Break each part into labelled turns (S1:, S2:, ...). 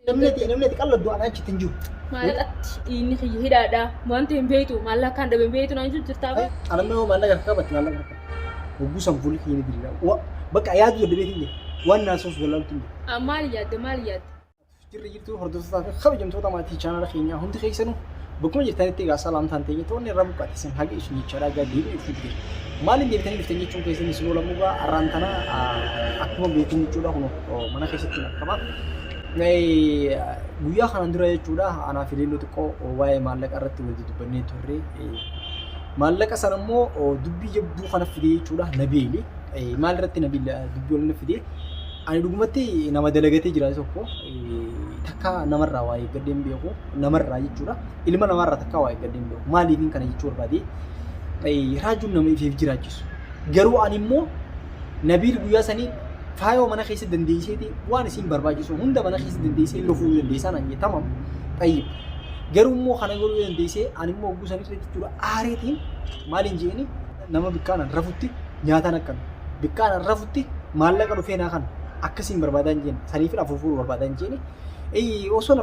S1: namni qalla du'aan achi tinju.
S2: Maalaqatti inni hidhaadha. Wanti hin beektu maallaqa kan dhabe beektu naan jirtaa bae.
S1: Anammoo maallaqa qabatti maallaqa qabatti. Ogguusan fuulli kiyya diriira. Bakka yaadu yadda beekin waan naasuuf galaaltu hin jiru.
S2: Maal yaadde?
S1: Jirri jirtu hordoftoota fi kabajamtoota maatii chaanala keenyaa hundi keessanuu bakkuma jirtanitti egaa salaamtaan ta'e toonni irraa buqqaatesan haga isin jechaadha egaa deebiin itti jira. Maaliin deebitanii dhuftan jechuun keessan isin oolamu egaa arraan tana akkuma beekan jechuudha kun mana keessatti naqqaba. Guyyaa kanaan dura jechuudha anaa fi leelloo xiqqoo waa'ee maallaqa irratti walitti dubbannee turre. Maallaqa sana immoo dubbii jabduu kana fidee jechuudha Nabiili. Maal irratti Nabiil dubbii waliin fidee ani dhugumatti nama dalagatee jira tokko takka namarraa waa eeggadeen beeku namarraa jechuudha ilma namarraa takka waa eeggadeen beeku maaliifin kana jechuu barbaade raajuun nama ifiif jiraachisu garuu ani immoo Nabiil guyyaa sanii faayoo mana keessa dandeesseeti waan isin barbaachisu hunda mana keessa dandeessee yeroo fuudhuu dandeessaa naan jee tamam tayyib garuu immoo kana godhuu dandeessee ani immoo ogguu sanii jechuudha aareetiin maaliin jeeni nama bikkaan rafutti nyaataan akkan bikkaan rafutti maallaqa dhufee naa kana akkasiin barbaadan jeen saniif afuufuu barbaadan jeeni osoo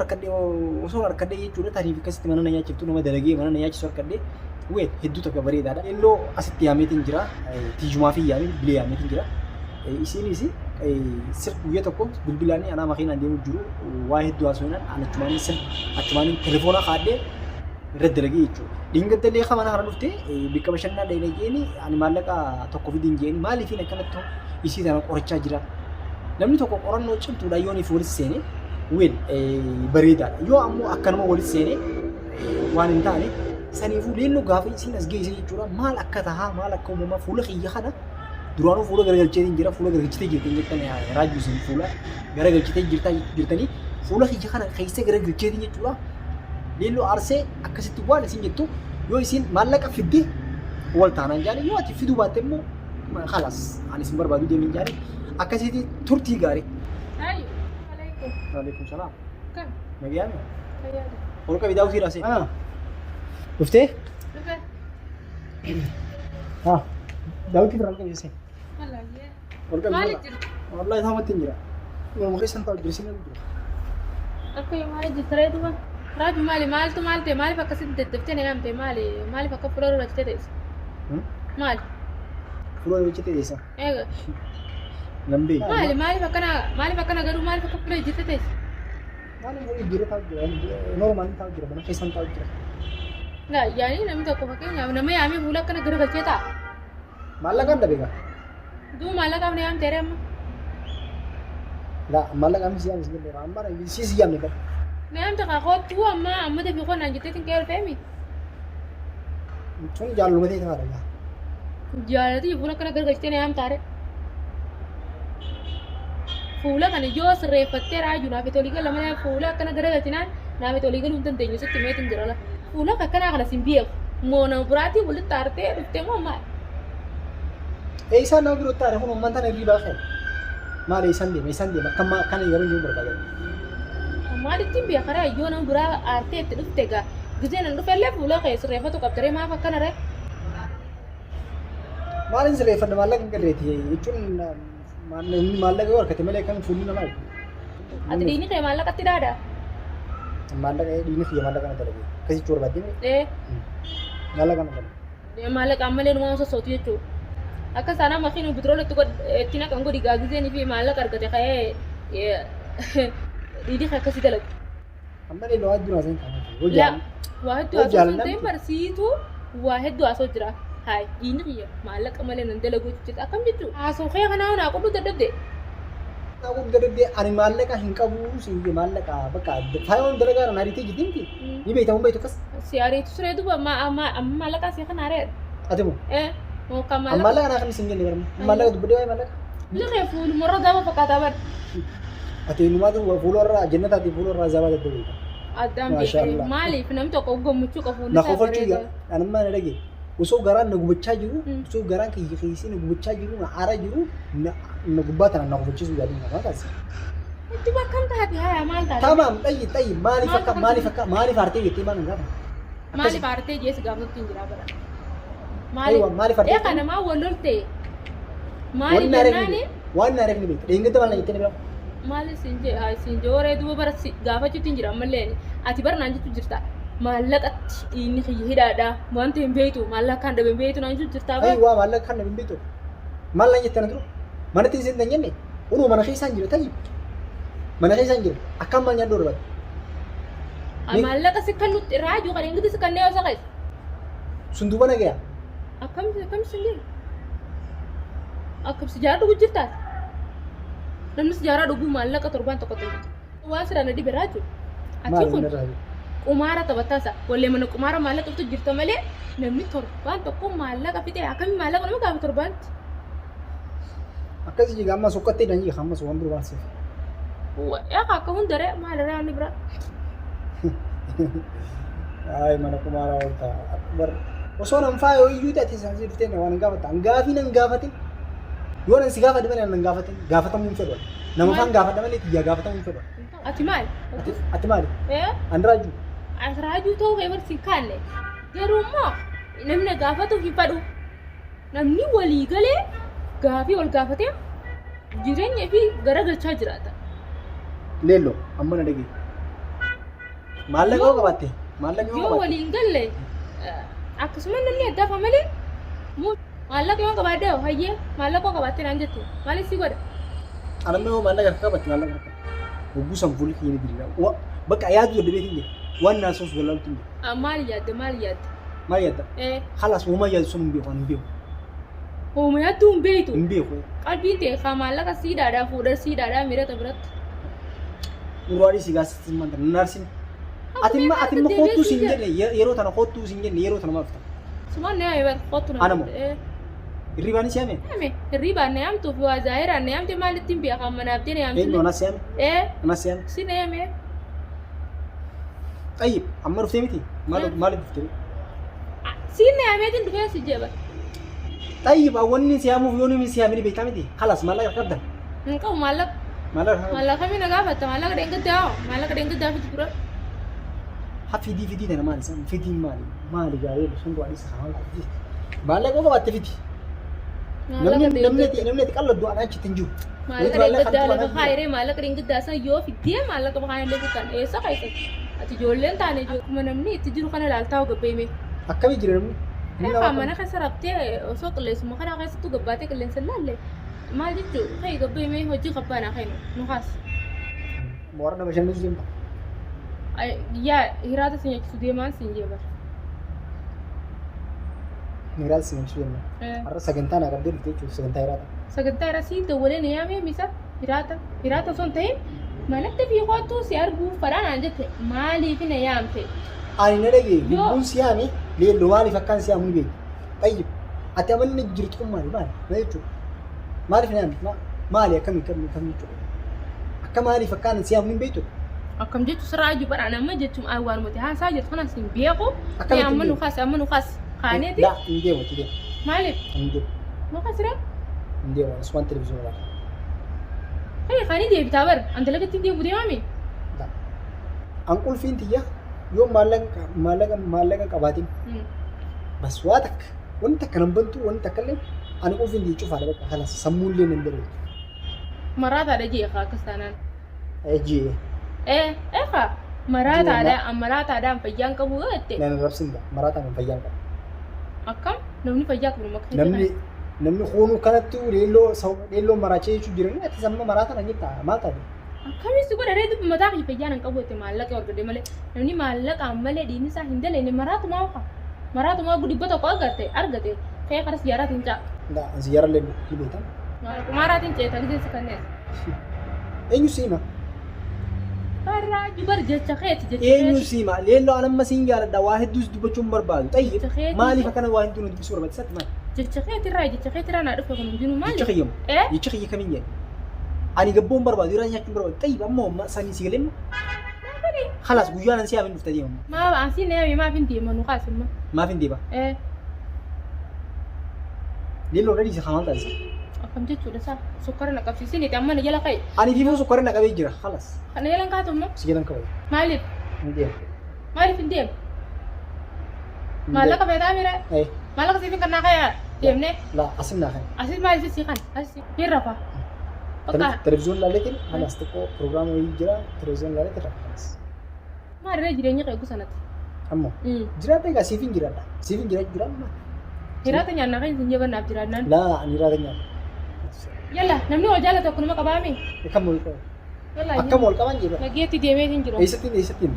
S1: harkadhee jechuudha tariif akkasitti mana nyaachiftu nama dalagee mana nyaachisu harkadhee weel hedduu takka bareedaadha yelloo asitti yaameetiin jira tiijumaa fi yaamee bilee yaameetiin jira isiinis sir guyyaa tokko bilbilaan anaa makiinaan deemu jiru waa hedduu haasawinaan achumaaniin telefoona kaadhee irratti dalagee jechuudha dhiingaddalee kamana kana dhufte bikka bashannaa dhayina jeeni ani maallaqa tokko fidiin jeeni maaliifiin akkanatti isii sana qorachaa jira namni tokko qorannoo cimtuudha yoo ni fuulis seene weel bareedaadha yoo ammoo akkanuma walis seene waan hin taane saniifuu leelloo gaafa isiin as geesse jechuudha maal akka tahaa maal akka uumamaa fuula kiyya kana duraanuu fuula garagalcheetiin jira fuula garagalchitee jirtan jettan raajuu isin fuula garagalchitee jirtanii fuula kiyya kana keessa garagalcheetiin jechuudha leelloo aarsee akkasitti waan isin jettu yoo isin maallaqa fidde wal taanaan jaani yoo ati fiduu baatte immoo khalaas ani isin barbaadu deemin jaani akkasitti turtii gaarii. Waalaikum salaam.
S2: Kan?
S1: Nagiyaami?
S2: Fayyada.
S1: Olka bidaa usii raasee. Dhuftee?
S2: Dhufe.
S1: Daawwitii firaan qabeessee.
S2: Wallaahi.
S1: Olka bidaa.
S2: Maaliif jirtu?
S1: Wallaahi isaamatti hin jira. Nama keessan taa'u jirsi nama jira.
S2: Akka maaliif jirtu reetu ba? Raaju maaltu ta'e maaliif akkasitti deddeebittee na yaamte maaliif akka fuula dura citee teessa? Maali?
S1: Fuula dura citee teessa.
S2: Eega.
S1: Lambee.
S2: Maaliif akkana garuu maaliif akka fuula citee teessa?
S1: Maaliif jira taa'u jira. Noormaaliin taa'u jira. Mana keessan taa'u jira.
S2: Laa yaani namni tokko fakkeenyaaf nama yaamee fuula akkana garagalchee taa'a.
S1: Maallaqaan dhabe gaa.
S2: Duu maallaqaaf na yaamte reemma.
S1: Laa maallaqaan si yaamne si jennee amma si yaamne qaba.
S2: Na yaamte kaa kootu amma dafi qonnaan jetteetiin kee olfeemi.
S1: Sun jaaluma ta'e taa'aadha gaa.
S2: Jaalatii fuula akkana garagalchee na yaamtaare. Fuula kana yoo sirreeffattee raajuu naaf itti olii gala mana fuula akkana garagalchinaan naaf itti olii galuu hin dandeenyu sitti meetiin jira la. Fuula akkanaa kana sin beeku. Moona biraatii walitti aartee dhuftee moo maali?
S1: Isaan nama biroo taa'e kun uummanni tana irrii baasee. Maali isaan deema akkana yeroo inni barbaadan.
S2: Maalitti beekara yoo nama biraa aartee itti dhufte gaa gisee nan dhufellee fuula kee sirreeffatu qabdaree maaf akkana ree?
S1: Maaliin sirreeffanna maallaqa hin galleeti jechuun maallaqa yoo harkate malee kan fuulli namaa jiru.
S2: Ati diinni kee maallaqatti dhaadaa?
S1: Maallaqa diinni kiyya maallaqa na dalage. Akkasitti barbaadde maallaqa na dalage.
S2: Maallaqa ammallee numaa sossootu jechuudha. Akka sana makiin bidiroon itti naqan godhi gaagizeenii fi maallaqa argate ka'ee diidii akkasii dalagu.
S1: Ammallee waa hedduu haasa'in qabu.
S2: Laa waa hedduu haasa'in ta'in barsiituu waa hedduu haasa'u jira. Haay diinni kiyya maallaqa malee nan dalagu jechuudha akkam jechuudha. Haasa'u kee kanaa naa qullu dadhabde.
S1: Naa qullu dadhabde ani maallaqa hin qabu siyyee maallaqa bakka faayoon dalagaa na ariitee jirti ni beektamu beektu akkas.
S2: Si ariitu suree duuba amma maallaqaa si kana areera.
S1: Ati moo? Maallaqa naa kan isin jenne garuu maallaqa dubbadee waa'ee maallaqa.
S2: Biliree fuulumorra gaafa fakkaataa bada.
S1: Ati numaatu fuulorra jannataati fuulorra zabaa dadhabee.
S2: Addaan beekee maaliif namni tokko gammachuu qabu
S1: na kofalchuu yaa anuma na dhagee osoo garaan na gubachaa jiru osoo garaan kiyya keessi na gubachaa jiru na aara jiru na gubbaa tana na kofalchiisuu yaaduu na kaasi.
S2: Itti bakkam taate haa maal taate?
S1: Tamam xayyi maaliif aartee jettee maal hin gaafa?
S2: Maaliif aartee jees gaafatti hin jira bara.
S1: Maaliif aartee?
S2: Eegaa namaa wal lolte. Maaliif jennaani?
S1: Waan na reefni beekte dheengata maal na jettee ni bira.
S2: Maali sinjee waree duuba bara gaafachuutti hin jira ammallee ati bara naan jettu jirta maallaqatti inni kiyya hidhaadha wanta hin beektu maallaqaan dhabe hin beektu naan jettu jirta
S1: Ay waa maallaqaan dhabe hin beektu maal jettan jiru mana tiisin tan jenne unu mana keessaan jira tayyib mana keessaan jira akkam maal nyaadhu darbata
S2: maallaqa si kan nutti raaju kan ingiti si kan neewa saqais
S1: sunduuba nagaya
S2: akkam sinjee akkam si jaara dhugu jirtaas namni si jaara dhuguu maallaqa torbaan tokko ta'e waan sidhaan adibe raaju achi kun qumaara taphataasa wallee mana qumaara maallaqa iftu jirta malee namni torbaan tokko maallaqa fixee akkamii maallaqa nama gaafa torbaanti
S1: akkasii jiga amma sokkattee dhan jiga amma waan biraa baasif
S2: yaa akka hundaree maalirraa inni bira
S1: ay mana kumaara wanta bar osoo nan faayoo iyyuu ta'e isaan si dhuftee waan gaafata angaafi nan gaafatin yoo nan si gaafadhe malee nan gaafatin gaafatamuu hin fedhu nama faan gaafadhe malee xiyyaa gaafatamuu hin fedhu
S2: ati maali
S1: ati maali an raaju
S2: raajuu ta'uu kee barsiin kaanne garuu immoo namni gaafatu hin fedhu namni walii galee gaafii ol gaafatee jireenya fi garagalchaa jiraata
S1: leello amma na dhagee maallaqa yoo qabatte maallaqa yoo
S2: yoo
S1: qabatte
S2: waliin galle akkasuma namni addaafa malee maallaqa yoo qabaadde hayyee maallaqa yoo qabaatte naan jette maaliif si godha
S1: anamma yoo maallaqa qabatte maallaqa qabatte hogguu san fuulli kiyya diriira bakka yaadu jedhe beekin je waan naasos galaaltu je
S2: maal yaadde
S1: maal yaadda halas uuma yaadu sun hin beeku hin beeku
S2: Hoomiyyaattuu hin beektu.
S1: hin beeku
S2: Qalbiin ta'e kan maallaqa siidaadhaa fuudhar siidaadhaa miirata biratti.
S1: urwaadhii si gaasitti manta narsin atimma kootuu sin jedhe yeroo tana kootuu sin jenne yeroo tana maafta
S2: Sumaan na yaame qottu na.
S1: Anamo. Irribaan si yaame
S2: Irribaan na yaamtuuf waa zaahiraan na yaamte maalitti hin beekan manaaf jene yaamte.
S1: eenyu anas yaame anas yaame
S2: Si na yaame.
S1: tayyib amma dhuftee miti maaliif dhuftee
S2: Si na yaameetiin dhufee si jeeba.
S1: tayyib awwanni si yaamuuf yoo nimi si yaamini beektaa miti halas maallaqa qabdan
S2: Hin qabu maallaqa.
S1: maallaqa
S2: Maallaqa mi na gaafatta maallaqa dheengaddaa fi tura.
S1: ha fidii tana maali san fidii maali gaayee sun du'aa isa haa qabdi maallaqa qabatte fiti namni itti qalladdu anaa achitti hin jiru
S2: Maallaqa dheengaddaa lafa kaayiree maallaqa dheengaddaa san yoo fiddee maallaqa bakaan illee kan eessa kaayisatti. Ati ijoolleen taane ijoollee namni itti jiru kana ilaaltaa gabbeeme.
S1: akkamii jira namni
S2: Kan mana keessa raftee osoo qilleensuma kana keessattuu gabbaatee qilleensa ilaalle maal jechuun ka'ii gabbeeme hojii qabbaanaa kennu nu kaas.
S1: moora nama shan nuti deemta
S2: Yaa hiraata si nyaachisu deemaan si hin jeebar.
S1: hiraata si nyaachisu deemna har'a sagantaa naa qabdee dhuftee jechuudha sagantaa hiraata
S2: Sagantaa irra si dawwalee na yaamee misa hiraata osoo hin ta'in manatti fi kootuu si arguuf fadhaa naan jette maaliif na yaamte.
S1: ani na dhagee lubbuun si yaame leelloo maaliif akkaan si yaamu ni beeku tayyib ati amalli jirtu kun maali na jechuudha maaliif na yaame maali akkamii jechuudha akka maaliif akkaan si yaamu ni beektu
S2: Akkam jechuun sirraa iyyuu badhaan amma jechuun waan nuti haasaa jirtu kanas hin beeku.
S1: Akkamitti
S2: Amma nu kaas kaaneeti.
S1: laa hin deemu ti deemu
S2: Maaliif?
S1: hin deemu
S2: Nu kaasira?
S1: hin deemu asumaan televezyiinii laata
S2: Hey, kaanii deebitaa bar anta lagatti hin deebu deemame.
S1: an qulfiin tiyya yoo maallaqa qabaatin bas waa takka wanti takka nan bantu wanti takka illee ani qulfiin tiyya cufaadha bakka halas sammuun illee nan darbe
S2: Maraataadha jeeqa akkas taanaan.
S1: ejjee
S2: Eefa maraataadhaan fayyaan qabu yoo jette.
S1: nan rabsinga maraataan hin fayyaan qaba
S2: Akkam namni fayyaa qabu nama
S1: namni hoonuu kanatti leelloo maraachee jechuun jiran ati samma maraataan hin jirta maal taate
S2: Akkamis godha reetu mataa kee fayyaan hin qabu jette maallaqa argate malee namni maallaqaan malee diinni isaa hin daleenne maraatumaa gudibba tokko argate kee karas siyaaraatiin caa.
S1: ziyyaara illee ni beektan
S2: Maraatiin ceeta gideessi kanneen.
S1: eenyu siima
S2: Barraa jubar jecha keeti
S1: eenyu siima leelloo an amma siin jaaladha waa hedduus dubbachuun barbaadu tayyib maaliif akkana waa hedduu nuti bisuu barbaachisatti maali
S2: jecha keetirraa naa dhufe kun hundinuu maali?
S1: jecha kiyyamu jecha kiyya kamiin jedhe ani gabboon barbaadu irraa nyaachuun barbaadu tayyib ammoo sanii si galeen halas guyyaa nan si yaamin dhufta deemamu
S2: Maa ansi na yaame maaf hin deema nu kaasimma.
S1: maaf hin deeba leelloo dha dhiisa hamaan taasisa
S2: Akkam jechuudha isaa sukkara na qabsiisin itti amma na jala ka'e.
S1: ani fi sukkara na qabee jira halas
S2: Kana jalan kaatumma
S1: si jalan qabee
S2: maaliif?
S1: hin deemu
S2: Maaliif hin deemu? Maallaqa feetaa mira? Maallaqa siifin kan naa ka'e deemne
S1: laa asin naa kan
S2: asis maaliif si kan asis hin rafa Bakka
S1: Televiziyoon laaleetiin alas tokko pirogiraama wayii jira televiziyoon laaleetiin rakkanas.
S2: maalirra jireenya qeegu sanatti.
S1: Ammoo jiraata egaa siifin jiraadha. Siifin jiraadha.
S2: Hiraata nyaannaa kan isin jabannaaf jiraannaan.
S1: Laa ani jiraata nyaadha.
S2: Yalla namni wal jaalatu akkuma qabaame.
S1: Akkam wal qaban.
S2: Yalla
S1: Akkam wal qaban jedha.
S2: nageetti deemee hin jiru.
S1: Eessatti.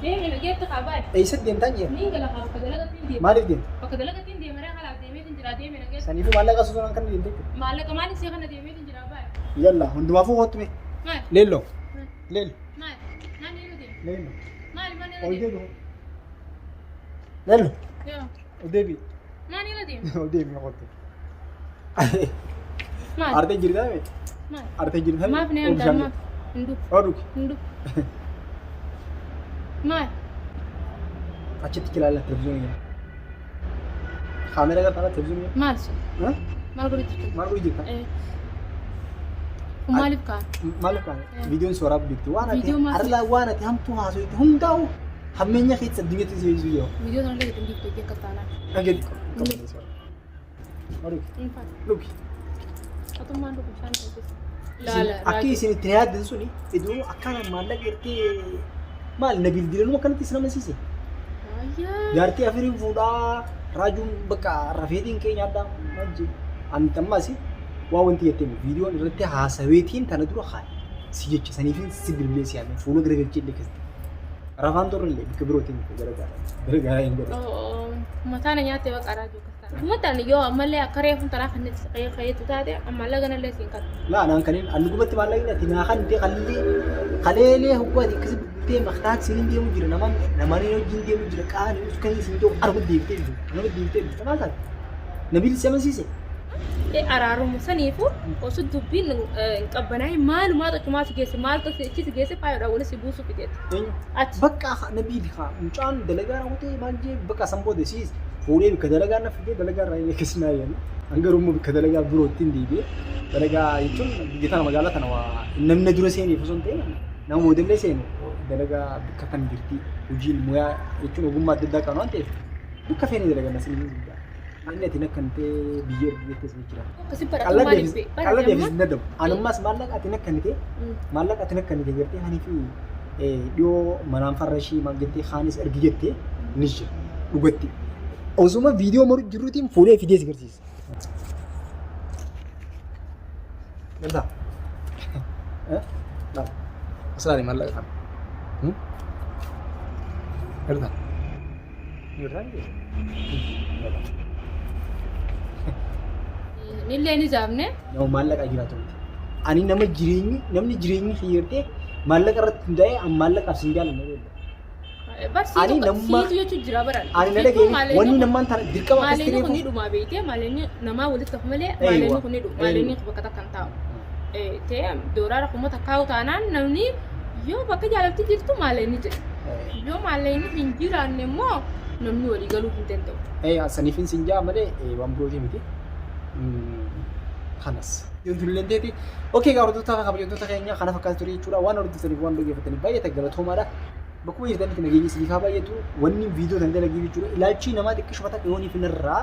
S2: Deemee nageetti qabaa.
S1: Eessatti deemtaan jedha.
S2: Niin gala bakka dalagatti hin deema.
S1: Maaliif deemta?
S2: Bakka dalagatti hin deema reefa laaf deemee hin jira deemee nageetti.
S1: Saniifuu maallaqa sosoon kan deemte.
S2: Maallaqa maaliif see kana deemee hin jira baay'ee.
S1: Yalla hundumaafuu hootume.
S2: Maal?
S1: Leelloo. Leel.
S2: Maal? Naan inni deema.
S1: Leelloo.
S2: Maal inni
S1: Ol
S2: deema?
S1: deebi'u. Leelloo.
S2: Yoo.
S1: Ol deebi'u.
S2: Naan inni deema.
S1: Ol deebi'u hootu.
S2: Maal?
S1: Artee jirtaa mee?
S2: Maal?
S1: Artee jirtaa mee?
S2: Maaf ni anda maaf. Hindu.
S1: Oduuki.
S2: Hindu. Maal?
S1: Achitti ilaalla televiziyoonii. Kaameraa gara televiziyoonii.
S2: Maal sun? Maal godhu jirtu?
S1: Maal godhu jirta?
S2: Maaliif kaan?
S1: Maaliif kaan? Viidiyoon suuraa biddeetti waan ati
S2: Viidiyoo maal?
S1: arlaa waan ati hamtuu haasofte hundaa'u hammeenya keessa addunyaatti si beeksisuu yoo.
S2: Viidiyoo sana illee ittiin dhiibdee akka taanaan.
S1: Dhageetti qabatee suuraa. Oduuki.
S2: Infaat.
S1: Luki.
S2: Atummaan dhugu isaan keessatti. Laala.
S1: Akka isin itti yaaddan suni iddoo akkana maallaqa ertee maal na bilbilanuma kanatti isin amansiise.
S2: Ayyaa.
S1: Jaartii afuriin fuudhaa raajuun bakka rafeetiin keenya addaa maal ani tammaasi waa wanti jettee viidiyoon irratti haasaweetiin tana dura haa si jecha saniifin si bilbilee si yaadne fuula garagalchee illee keessatti. Rafaan torre illee bakka birootiin garagaraa hin godhe.
S2: Mataan nyaattee baqa raajuu kastaa. Uummataan yoo ammallee akka reefuun taraa kan fayyadu taate ammallee ganallee siin qabu.
S1: Laa naan kaniin allu gubatti maallaqni ati naa kan ta'e kaleelee hubbaati akkasii buttee maqtaan siin deemu jira namaan wajjin deemu jira qaani uskanii siin ta'u argu deebitee jiru. Nama deebitee jiru. Maal taate? Nabiil si amansiise.
S2: Araarumu saniifu osoo dubbiin qabbanaa'e maalumaa tokkumaa si geesse maaltu si geesse faayodhaa waliin si buusuuf jechuudha. Ati.
S1: Bakka nabiil haa mucaan dalagaa raawwatee maal jee bakka san booda siis fuudhee bikka dalagaa na fidee dalagaa irraa illee keessi naa yaala. Hangarummaa bikka dalagaa birootti hin deebi'e dalagaa jechuun biyya tana magaalaa tana waa namni dura seeneef osoo hin ta'in nama moodillee seenu dalagaa bakka kan jirti hojiin muyaa jechuun ogummaa adda addaa qabu waan ta'eef bakka feene dalagaa na sinii jira. Inni ati nakkan ta'e biyya irratti asii jira.
S2: Akkasii baratu maaliif
S1: Qalla deebis hin dadhabu. Anummas maallaqa ati nakkan ta'e maallaqa ati nakkan ta'e gartee hani fi dhiyoo manaan farra ishii maal jettee haanis ergi jettee ni jira dhugatti. Osuma viidiyoo maru jiruutiin fuudhee fidee si agarsiisa. Gartaa? Laal. Asirraa maallaqa kana. Gartaa? Gartaa?
S2: Nillee ni jaamne.
S1: Nama maallaqa jiraatu miti. Ani namni jireenyi hiyyeertee maallaqa irratti hundaa'ee an maallaqaaf sin jaalanna beekna. Ani namma
S2: jechuun jira baraan.
S1: Ani na dhageenye wanni namaan tana dirqama akkas
S2: Maaleenni kun ni
S1: ta'eef
S2: dhumaa beekee maaleenni namaa walitti hafu malee maaleenni kun ni dhuma maaleenni bakka takka hin taa'u. Ta'ee dooraara kuma takkaa'u taanaan namni yoo bakka jaalatti jirtu maaleenni jedha. Yoo maaleenni hin jiraanne immoo namni walii galuu hin danda'u.
S1: Saniifin sin jaa malee waan birootii miti. Kanas. Yoon tulleen teeti. Okey hordoftoota kabajamtoota keenya kana fakkaatu ture jechuudha. Waan hordoftaniif waan dhaggeeffataniif baay'ee galatoomaadha. Bakkuma jirtanitti nageenyi isiniif haa baay'atu. Wanni viidiyoo tan dalagii jechuudha. Ilaalchi namaa xiqqishuma takka yoonii finirraa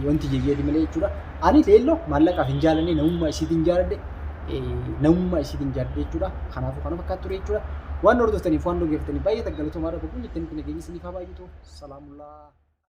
S1: wanti jeegeeti malee jechuudha. Ani leelloo maallaqaaf hin jaalanne namummaa isiitiin jaaladhe jechuudha. Kanaafuu kana fakkaatu ture jechuudha. Waan hordoftaniif waan dhaggeeffataniif baay'ee galatoomaadha. Bakkuma jirtanitti nageenyi isiniif haa baay'atu. Salaamullaa.